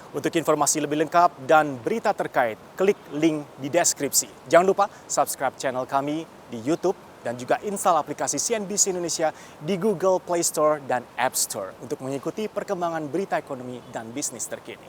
Untuk informasi lebih lengkap dan berita terkait, klik link di deskripsi. Jangan lupa subscribe channel kami di YouTube dan juga install aplikasi CNBC Indonesia di Google Play Store dan App Store untuk mengikuti perkembangan berita ekonomi dan bisnis terkini.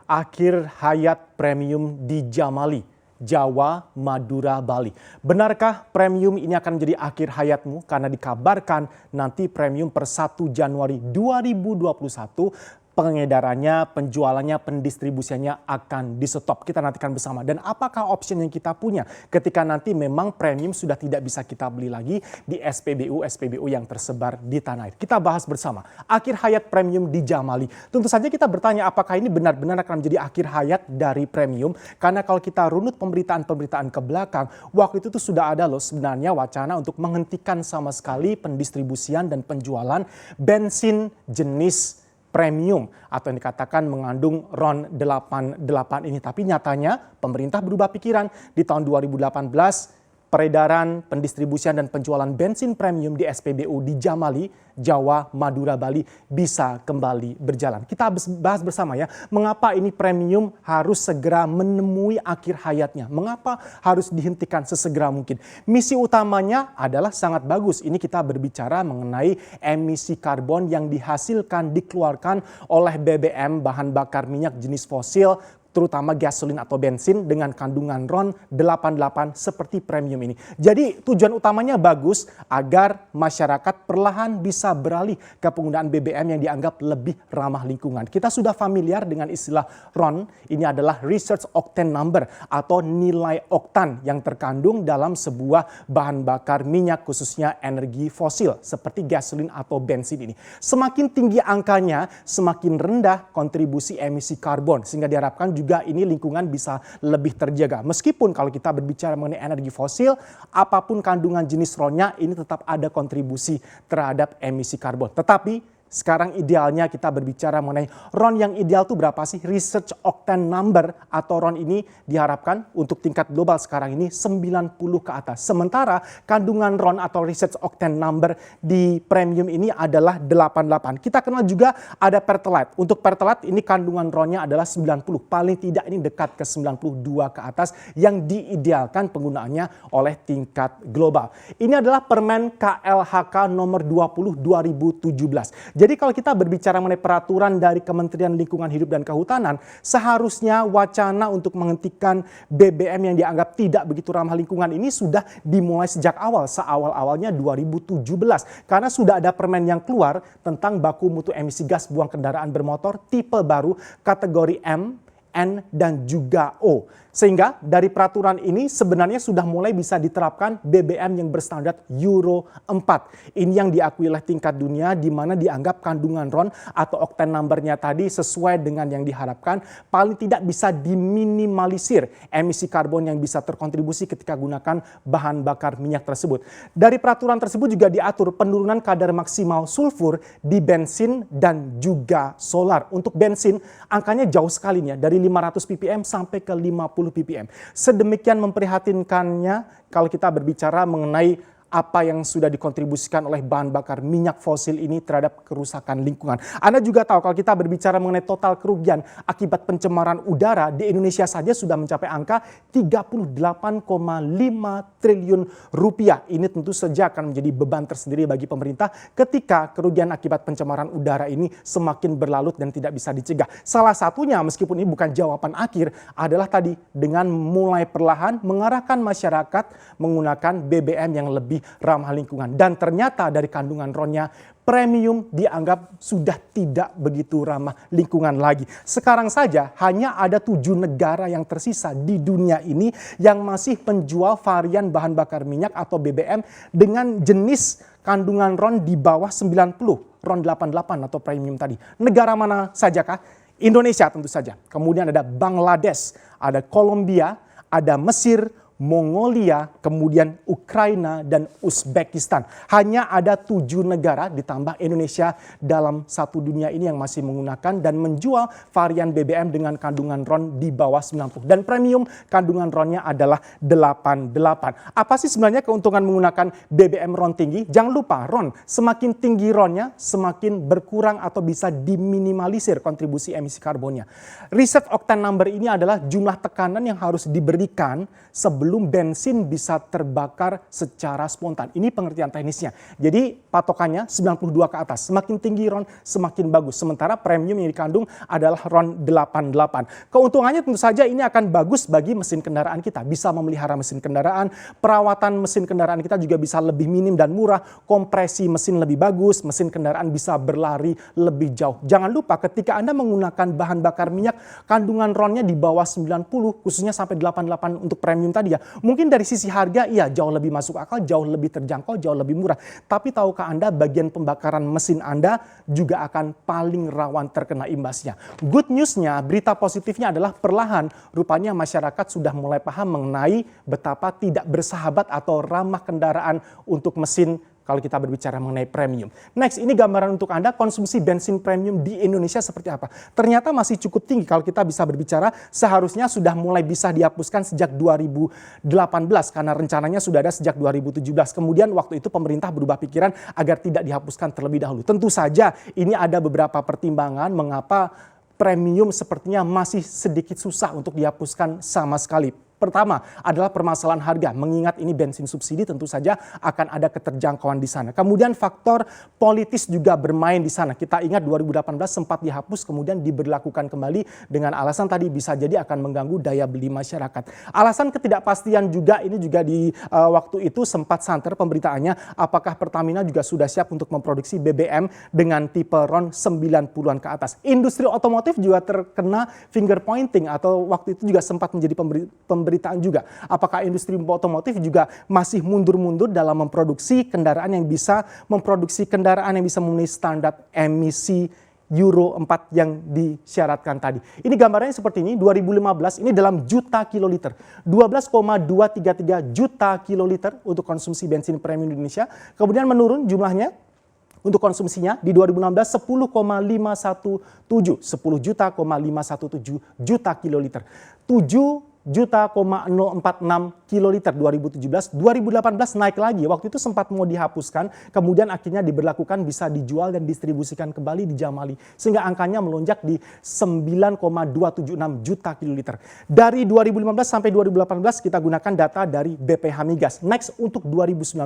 Akhir hayat premium di Jamali, Jawa, Madura, Bali. Benarkah premium ini akan menjadi akhir hayatmu? Karena dikabarkan nanti premium per 1 Januari 2021 pengedarannya, penjualannya, pendistribusiannya akan di stop. Kita nantikan bersama. Dan apakah opsi yang kita punya ketika nanti memang premium sudah tidak bisa kita beli lagi di SPBU yang tersebar di tanah air. Kita bahas bersama. Akhir hayat premium di Jamali. Tentu saja kita bertanya apakah ini benar-benar akan menjadi akhir hayat dari premium. Karena kalau kita runut pemberitaan-pemberitaan ke belakang, waktu itu tuh sudah ada loh sebenarnya wacana untuk menghentikan sama sekali pendistribusian dan penjualan bensin jenis premium atau yang dikatakan mengandung RON 88 ini. Tapi nyatanya pemerintah berubah pikiran di tahun 2018 peredaran, pendistribusian dan penjualan bensin premium di SPBU di Jamali, Jawa, Madura, Bali bisa kembali berjalan. Kita bahas bersama ya, mengapa ini premium harus segera menemui akhir hayatnya. Mengapa harus dihentikan sesegera mungkin. Misi utamanya adalah sangat bagus. Ini kita berbicara mengenai emisi karbon yang dihasilkan, dikeluarkan oleh BBM, bahan bakar minyak jenis fosil, terutama gasolin atau bensin dengan kandungan RON 88 seperti premium ini. Jadi tujuan utamanya bagus agar masyarakat perlahan bisa beralih ke penggunaan BBM yang dianggap lebih ramah lingkungan. Kita sudah familiar dengan istilah RON, ini adalah Research Octane Number atau nilai oktan yang terkandung dalam sebuah bahan bakar minyak khususnya energi fosil seperti gasolin atau bensin ini. Semakin tinggi angkanya, semakin rendah kontribusi emisi karbon sehingga diharapkan juga ini lingkungan bisa lebih terjaga. Meskipun kalau kita berbicara mengenai energi fosil, apapun kandungan jenis RON-nya ini tetap ada kontribusi terhadap emisi karbon. Tetapi sekarang idealnya kita berbicara mengenai RON yang ideal itu berapa sih? Research Octane Number atau RON ini diharapkan untuk tingkat global sekarang ini 90 ke atas. Sementara kandungan RON atau Research Octane Number di premium ini adalah 88. Kita kenal juga ada Pertalite. Untuk Pertalite ini kandungan RON-nya adalah 90. Paling tidak ini dekat ke 92 ke atas yang diidealkan penggunaannya oleh tingkat global. Ini adalah Permen KLHK nomor 20 2017. Jadi kalau kita berbicara mengenai peraturan dari Kementerian Lingkungan Hidup dan Kehutanan, seharusnya wacana untuk menghentikan BBM yang dianggap tidak begitu ramah lingkungan ini sudah dimulai sejak awal, seawal-awalnya 2017. Karena sudah ada permen yang keluar tentang baku mutu emisi gas buang kendaraan bermotor tipe baru kategori M, N, dan juga O. Sehingga dari peraturan ini sebenarnya sudah mulai bisa diterapkan BBM yang berstandar Euro 4. Ini yang diakui oleh tingkat dunia di mana dianggap kandungan RON atau octane number-nya tadi sesuai dengan yang diharapkan. Paling tidak bisa diminimalisir emisi karbon yang bisa terkontribusi ketika gunakan bahan bakar minyak tersebut. Dari peraturan tersebut juga diatur penurunan kadar maksimal sulfur di bensin dan juga solar. Untuk bensin angkanya jauh sekali nih ya, dari 500 ppm sampai ke 50 ppm. Sedemikian memprihatinkannya kalau kita berbicara mengenai apa yang sudah dikontribusikan oleh bahan bakar minyak fosil ini terhadap kerusakan lingkungan. Anda juga tahu kalau kita berbicara mengenai total kerugian akibat pencemaran udara di Indonesia saja sudah mencapai angka 38,5 triliun rupiah. Ini tentu saja akan menjadi beban tersendiri bagi pemerintah ketika kerugian akibat pencemaran udara ini semakin berlarut dan tidak bisa dicegah. Salah satunya meskipun ini bukan jawaban akhir adalah tadi dengan mulai perlahan mengarahkan masyarakat menggunakan BBM yang lebih ramah lingkungan. Dan ternyata dari kandungan RON-nya premium dianggap sudah tidak begitu ramah lingkungan lagi. Sekarang saja hanya ada 7 negara yang tersisa di dunia ini yang masih penjual varian bahan bakar minyak atau BBM dengan jenis kandungan RON di bawah 90, RON 88 atau premium tadi. Negara mana sajakah? Indonesia tentu saja. Kemudian ada Bangladesh, ada Kolombia, ada Mesir, Mongolia, kemudian Ukraina, dan Uzbekistan. Hanya ada 7 negara ditambah Indonesia dalam satu dunia ini yang masih menggunakan dan menjual varian BBM dengan kandungan RON di bawah 90. Dan premium kandungan RON-nya adalah 88. Apa sih sebenarnya keuntungan menggunakan BBM RON tinggi? Jangan lupa RON, semakin tinggi RON-nya semakin berkurang atau bisa diminimalisir kontribusi emisi karbonnya. Riset Octane Number ini adalah jumlah tekanan yang harus diberikan sebelum bensin bisa terbakar secara spontan. Ini pengertian teknisnya. Jadi patokannya 92 ke atas. Semakin tinggi RON semakin bagus. Sementara premium yang dikandung adalah RON 88. Keuntungannya tentu saja ini akan bagus bagi mesin kendaraan kita. Bisa memelihara mesin kendaraan, perawatan mesin kendaraan kita juga bisa lebih minim dan murah, kompresi mesin lebih bagus, mesin kendaraan bisa berlari lebih jauh. Jangan lupa ketika Anda menggunakan bahan bakar minyak, kandungan RON-nya di bawah 90, khususnya sampai 88 untuk premium tadi ya. Mungkin dari sisi harga iya jauh lebih masuk akal, jauh lebih terjangkau, jauh lebih murah. Tapi tahukah Anda bagian pembakaran mesin Anda juga akan paling rawan terkena imbasnya. Good news-nya, berita positifnya adalah perlahan rupanya masyarakat sudah mulai paham mengenai betapa tidak bersahabat atau ramah kendaraan untuk mesin kalau kita berbicara mengenai premium. Next, ini gambaran untuk Anda konsumsi bensin premium di Indonesia seperti apa. Ternyata masih cukup tinggi kalau kita bisa berbicara seharusnya sudah mulai bisa dihapuskan sejak 2018 karena rencananya sudah ada sejak 2017. Kemudian waktu itu pemerintah berubah pikiran agar tidak dihapuskan terlebih dahulu. Tentu saja ini ada beberapa pertimbangan mengapa premium sepertinya masih sedikit susah untuk dihapuskan sama sekali. Pertama adalah permasalahan harga, mengingat ini bensin subsidi tentu saja akan ada keterjangkauan di sana. Kemudian faktor politis juga bermain di sana. Kita ingat 2018 sempat dihapus kemudian diberlakukan kembali dengan alasan tadi bisa jadi akan mengganggu daya beli masyarakat. Alasan ketidakpastian juga ini juga di waktu itu sempat santer pemberitaannya apakah Pertamina juga sudah siap untuk memproduksi BBM dengan tipe RON 90-an ke atas. Industri otomotif juga terkena finger pointing atau waktu itu juga sempat menjadi pemberitaan juga. Apakah industri otomotif juga masih mundur-mundur dalam memproduksi kendaraan yang bisa memenuhi standar emisi Euro 4 yang disyaratkan tadi. Ini gambarnya seperti ini, 2015 ini dalam juta kiloliter. 12,233 juta kiloliter untuk konsumsi bensin premium di Indonesia. Kemudian menurun jumlahnya untuk konsumsinya di 2016 10,517 juta kiloliter. 7,046 kiloliter 2017, 2018 naik lagi. Waktu itu sempat mau dihapuskan, kemudian akhirnya diberlakukan bisa dijual dan distribusikan kembali di Jamali. Sehingga angkanya melonjak di 9,276 juta kiloliter. Dari 2015 sampai 2018 kita gunakan data dari BPH Migas. Next untuk 2019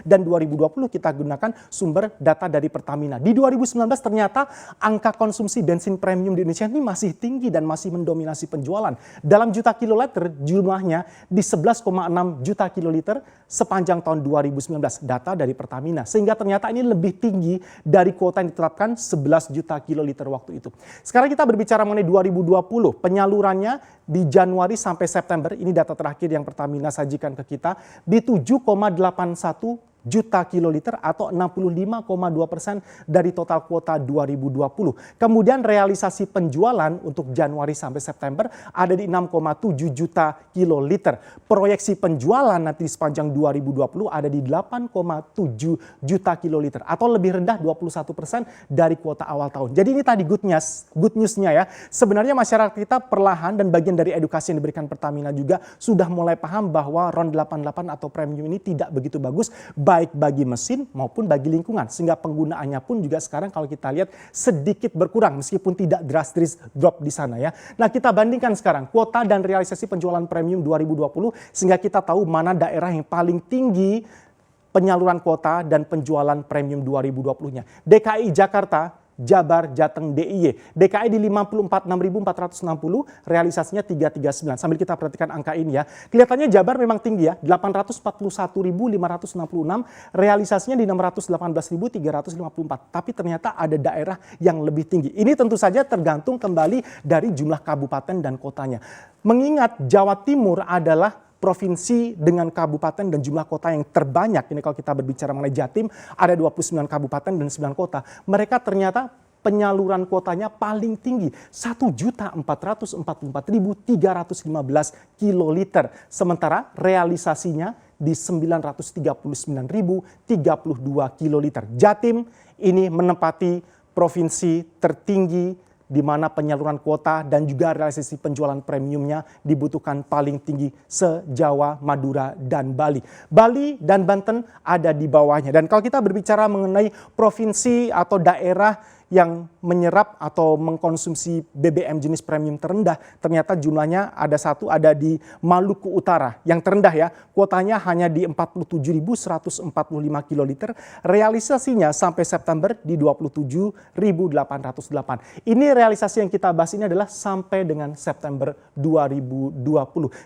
dan 2020 kita gunakan sumber data dari Pertamina. Di 2019 ternyata angka konsumsi bensin premium di Indonesia ini masih tinggi dan masih mendominasi penjualan. Dalam juta kiloliter jumlahnya di 11,6 juta kiloliter sepanjang tahun 2019 data dari Pertamina. Sehingga ternyata ini lebih tinggi dari kuota yang ditetapkan 11 juta kiloliter waktu itu. Sekarang kita berbicara mengenai 2020. Penyalurannya di Januari sampai September, ini data terakhir yang Pertamina sajikan ke kita, di 7,81 juta kiloliter atau 65,2% dari total kuota 2020. Kemudian realisasi penjualan untuk Januari sampai September ada di 6,7 juta kiloliter. Proyeksi penjualan nanti sepanjang 2020 ada di 8,7 juta kiloliter atau lebih rendah 21% dari kuota awal tahun. Jadi ini tadi good news-nya ya. Sebenarnya masyarakat kita perlahan dan bagian dari edukasi yang diberikan Pertamina juga sudah mulai paham bahwa RON 88 atau premium ini tidak begitu bagus baik bagi mesin maupun bagi lingkungan. Sehingga penggunaannya pun juga sekarang kalau kita lihat sedikit berkurang meskipun tidak drastis drop di sana ya. Nah kita bandingkan sekarang kuota dan realisasi penjualan premium 2020 sehingga kita tahu mana daerah yang paling tinggi penyaluran kuota dan penjualan premium 2020-nya. DKI Jakarta, Jabar, Jateng, DIY. DKI di 54.6.460, realisasinya 339. Sambil kita perhatikan angka ini ya. Kelihatannya Jabar memang tinggi ya, 841.566, realisasinya di 618.354. Tapi ternyata ada daerah yang lebih tinggi. Ini tentu saja tergantung kembali dari jumlah kabupaten dan kotanya. Mengingat Jawa Timur adalah provinsi dengan kabupaten dan jumlah kota yang terbanyak. Ini kalau kita berbicara mengenai Jatim, ada 29 kabupaten dan 9 kota. Mereka ternyata penyaluran kuotanya paling tinggi, 1.444.315 kiloliter. Sementara realisasinya di 939.032 kiloliter. Jatim ini menempati provinsi tertinggi di mana penyaluran kuota dan juga realisasi penjualan premiumnya dibutuhkan paling tinggi se-Jawa, Madura, dan Bali. Bali dan Banten ada di bawahnya. Dan kalau kita berbicara mengenai provinsi atau daerah yang menyerap atau mengkonsumsi BBM jenis premium terendah, ternyata jumlahnya ada di Maluku Utara. Yang terendah ya, kuotanya hanya di 47.145 kiloliter, realisasinya sampai September di 27.808. Ini realisasi yang kita bahas ini adalah sampai dengan September 2020.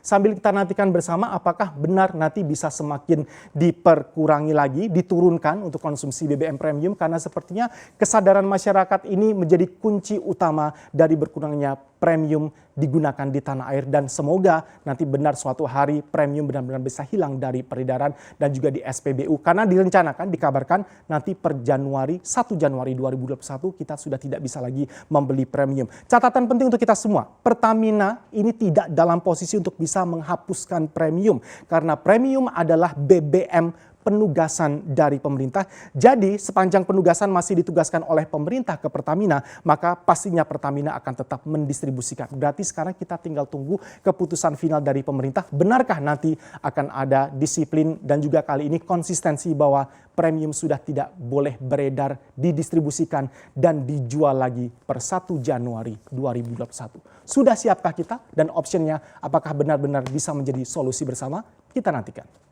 Sambil kita nantikan bersama apakah benar nanti bisa semakin diperkurangi lagi, diturunkan untuk konsumsi BBM premium, karena sepertinya kesadaran masyarakat ini menjadi kunci utama dari berkurangnya premium digunakan di tanah air, dan semoga nanti benar suatu hari premium benar-benar bisa hilang dari peredaran dan juga di SPBU, karena direncanakan, dikabarkan nanti per 1 Januari 2021 kita sudah tidak bisa lagi membeli premium. Catatan penting untuk kita semua, Pertamina ini tidak dalam posisi untuk bisa menghapuskan premium, karena premium adalah BBM penugasan dari pemerintah. Jadi sepanjang penugasan masih ditugaskan oleh pemerintah ke Pertamina, maka pastinya Pertamina akan tetap mendistribusikan. Berarti sekarang kita tinggal tunggu keputusan final dari pemerintah. Benarkah nanti akan ada disiplin dan juga kali ini konsistensi bahwa premium sudah tidak boleh beredar, didistribusikan dan dijual lagi per 1 Januari 2021. Sudah siapkah kita, dan optionnya apakah benar-benar bisa menjadi solusi bersama? Kita nantikan.